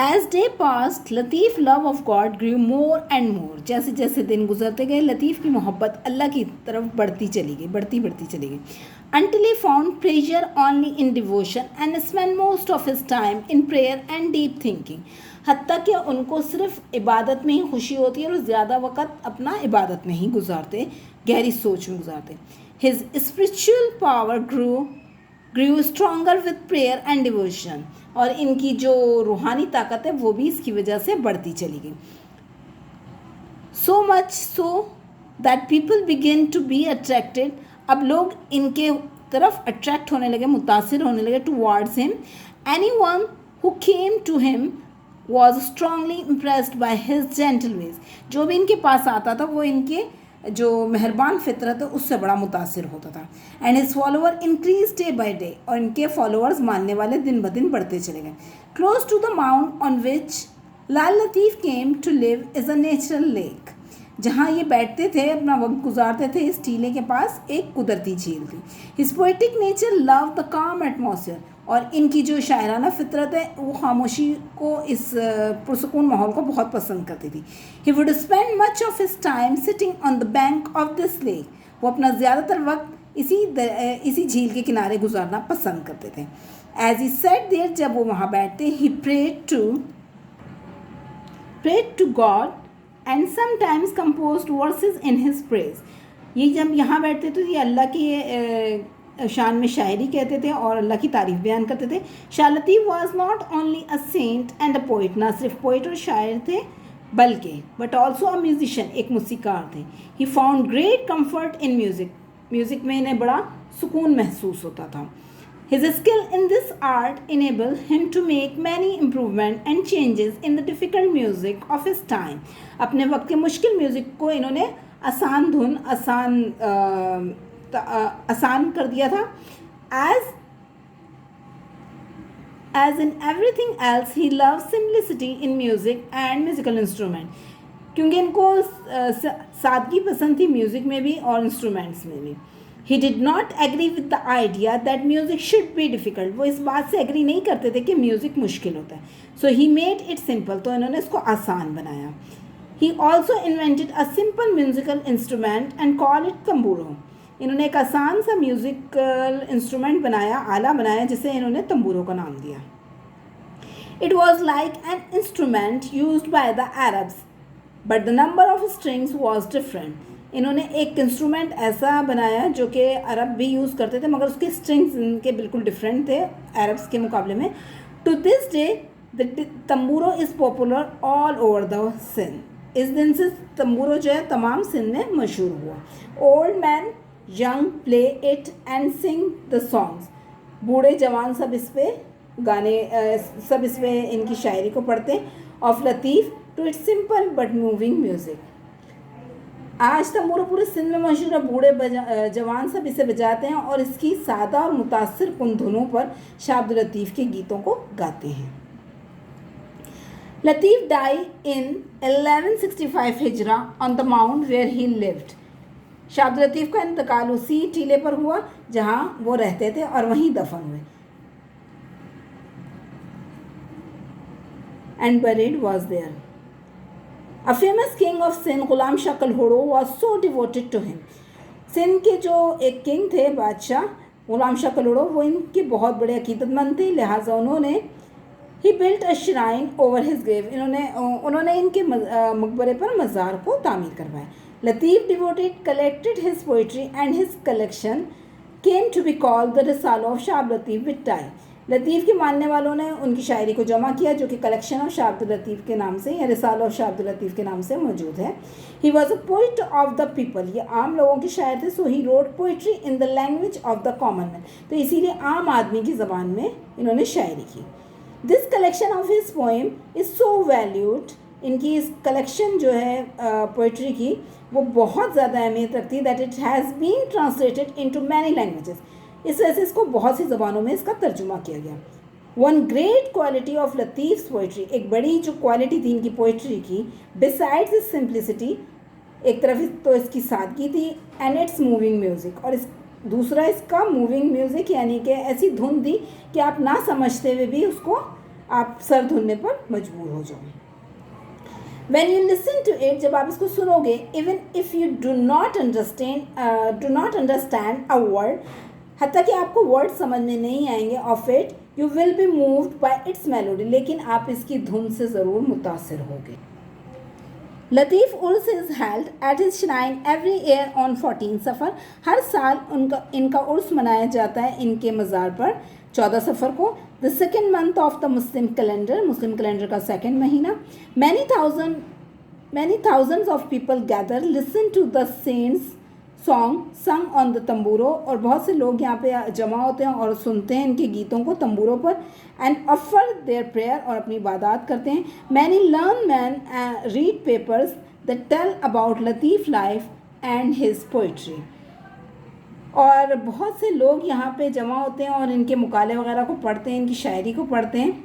As day passed, Latif's love of God grew more and more. जैसे जैसे दिन गुजरते गए लतीफ़ की मोहब्बत अल्लाह की तरफ बढ़ती चली गई until he found pleasure only in devotion and spent most of his time in prayer and deep thinking. हत्ता कि उनको सिर्फ इबादत में ही खुशी होती है और ज़्यादा वक़्त अपना इबादत में ही गुजारते, गहरी सोच में गुजारते. His spiritual power grew stronger with prayer and devotion. और इनकी जो रूहानी ताकत है वो भी इसकी वजह से बढ़ती चली गई. So much so that people begin to be attracted. अब लोग इनके तरफ अट्रैक्ट होने लगे, मुतासिर होने लगे towards him. Anyone who came to him was strongly impressed by his gentle ways. जो भी इनके पास आता था वो इनके जो मेहरबान फितरत है उससे बड़ा मुतासिर होता था. And his follower increase day by day. और इनके फॉलोअर्स मानने वाले दिन ब दिन बढ़ते चले गए. Close to the mount on which Lal Latif came to live is a natural lake. जहाँ ये बैठते थे, अपना वक्त गुजारते थे, इस टीले के पास एक कुदरती झील थी. His poetic nature love the काम एटमॉस्फेयर. और इनकी जो शायराना फितरत है वो खामोशी को, इस पुरसकून माहौल को बहुत पसंद करती थी. He would spend much of his time sitting on the bank of this lake. वो अपना ज़्यादातर वक्त इसी झील के किनारे गुजारना पसंद करते थे. एज ही सेट देयर, जब वो वहाँ बैठते, he prayed to God and sometimes composed verses in his praise. ये जब यहाँ बैठते तो ये अल्लाह की शान में शायरी कहते थे और अल्लाह की तारीफ़ बयान करते थे. Shah Latif was not only a saint and a poet. ना सिर्फ पोइट और शायर थे बल्कि बट ऑल्सो अ म्यूजिशियन, एक मूसीकार थे. He found great comfort in music में इन्हें बड़ा सुकून महसूस होता था. His skill in this art enable him to make many improvement and changes in the difficult music of his time. अपने वक्त के मुश्किल म्यूज़िक को इन्होंने आसान कर दिया था. As in everything else he love simplicity in music and musical instrument. क्योंकि इनको सादगी पसंद थी म्यूज़िक में भी और इंस्ट्रूमेंट्स में भी. He did not agree with the idea that music should be difficult. वो इस बात से एग्री नहीं करते थे कि म्यूज़िक मुश्किल होता है. So he made it simple. तो इन्होंने इसको आसान बनाया. He also invented a simple musical instrument and call it tamburo. इन्होंने एक आसान सा म्यूज़िकल इंस्ट्रूमेंट बनाया, आला बनाया, जिसे इन्होंने तंबूरों का नाम दिया. It was like an instrument used by the Arabs but the number of strings was different. इन्होंने एक इंस्ट्रूमेंट ऐसा बनाया जो कि अरब भी यूज़ करते थे मगर उसके स्ट्रिंग्स इनके बिल्कुल डिफरेंट थे अरब्स के मुकाबले में. To this day the tamburo is popular all over the Sindh. इस दिन से तंबूरो जो है तमाम सिंध में मशहूर हुआ. Old man young play it and Singh the songs. बूढ़े जवान सब इस पे सब इस पे इनकी शायरी को पढ़ते. Of Latif to its simple but moving music. आज तंबूरो पूरे सिंध में मशहूर है. बूढ़े जवान सब इसे बजाते हैं और इसकी सादा और मुतासिर कुन धुनों पर शाह अब्दुल लतीफ़ के गीतों को गाते हैं. Latif die in 1165 Hijra on the mount where he lived. Shah Abdul Latif का इंतकाल उसी टीले पर हुआ जहाँ वो रहते थे और वहीं दफन हुए. And buried was there. A famous king of Sindh Ghulam Shah Kalhoro was so devoted to him. Sindh के जो एक किंग थे, बादशाह गुलाम शाह कलहोड़ो, वो इनके बहुत बड़े अकीदतमंद थे. लिहाजा उन्होंने he built a shrine over his grave. उन्होंने इनके मकबरे पर मज़ार को तामीर करवाया. Latif devoted collected his poetry and his collection came to be called the Risala of Shah Abdul Latif with time. Latif के मानने वालों ने उनकी शायरी को जमा किया जो कि कलेक्शन ऑफ शाह अब्दुल लतीफ़ के नाम से या रिसाला ऑफ शाह अब्दुल लतीफ़ के नाम से मौजूद है. He was a poet of the people. ये आम लोगों के शायर थे. So he wrote poetry in the language of the common man. तो इसीलिए आम आदमी की ज़बान में इन्होंने शायरी की. This collection of his poem is so valued. इनकी इस कलेक्शन जो है पोइट्री की वो बहुत ज़्यादा अहमियत रखती है. That it has been translated into many languages. इस वजह से इसको बहुत सी ज़बानों में इसका तर्जुमा किया गया. One great quality of Latif's poetry. एक बड़ी जो क्वालिटी थी इनकी पोइट्री की, बिसाइड्स इस सिंप्लिसिटी, एक तरफ तो इसकी सादगी थी, एंड इट्स मूविंग म्यूज़िक, और इस दूसरा इसका मूविंग म्यूज़िक यानी कि ऐसी धुन थी कि आप ना समझते हुए भी उसको आप सर धुलने पर मजबूर हो जाओ। When you listen to it, जब आप इसको सुनोगे, even if you do not understand a word, हत्ता कि आपको वर्ड समझ में नहीं आएंगे of it, you will be moved by its melody, लेकिन आप इसकी धुन से ज़रूर मुतासिर होगे। Latif Urs is held at his shrine every year on 14 Safar. हर साल इनका उर्स मनाया जाता है इनके मज़ार पर 14 सफ़र को। The second month of the Muslim calendar का सेकेंड महीना। Many thousands of people gather listen to the saints song sung on the tamburo, और बहुत से लोग यहाँ पे जमा होते हैं और सुनते हैं इनके गीतों को तंबूरों पर। एंड ऑफर देयर प्रेयर, और अपनी इबादत करते हैं। Many learn men read papers that tell about Latif life and his poetry, और बहुत से लोग यहाँ पे जमा होते हैं और इनके मुकाले वगैरह को पढ़ते हैं, इनकी शायरी को पढ़ते हैं।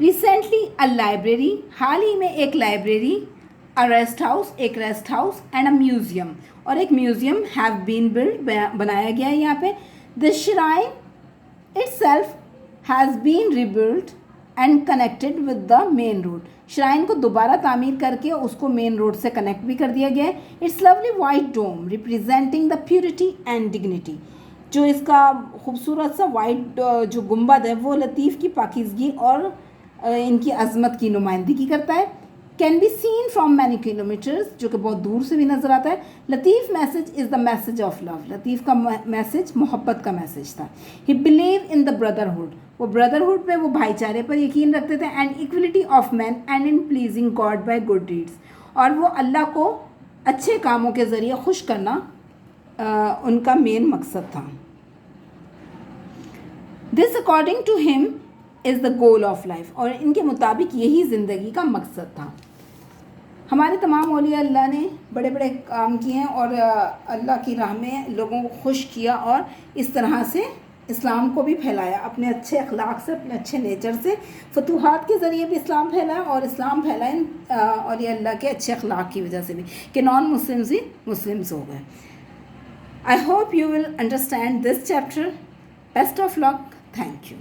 रिसेंटली अ लाइब्रेरी, हाल ही में एक लाइब्रेरी, अ रेस्ट हाउस, एक rest house, and a museum, और एक म्यूज़ियम हैव बीन बिल्ड, बनाया गया है यहाँ पे। The shrine itself has been rebuilt and connected with the main road, shrine को दोबारा तामीर करके उसको मेन रोड से कनेक्ट भी कर दिया गया है। Its lovely white dome representing the purity and dignity, जो इसका खूबसूरत सा वाइट जो गुंबद है वो लतीफ़ की पाकीज़गी और इनकी अज़मत की नुमाइंदगी करता है। Can be seen from many kilometers, जो कि बहुत दूर से भी नज़र आता है। Latif message is the message of love, Latif का मैसेज मोहब्बत का मैसेज था। He believe in the brotherhood, वो ब्रदरहुड पे, वो भाईचारे पर यकीन रखते थे। And equality of man and in pleasing God by good deeds, और वो अल्लाह को अच्छे कामों के ज़रिए खुश करना उनका मेन मकसद था। This according to him is the goal of life, और इनके मुताबिक यही ज़िंदगी का मकसद था। हमारे तमाम औलिया अल्लाह ने बड़े बड़े काम किए हैं और अल्लाह की राह में लोगों को खुश किया, और इस तरह से इस्लाम को भी फैलाया अपने अच्छे अखलाक से, अपने अच्छे नेचर से। फतूहात के ज़रिए भी इस्लाम फैला, और इस्लाम फैला इन औलिया अल्लाह के अच्छे अखलाक की वजह से भी, कि नॉन मुस्लिम्स ही मुस्लिम्स हो गए। I hope you will understand this chapter. Best of luck. Thank you.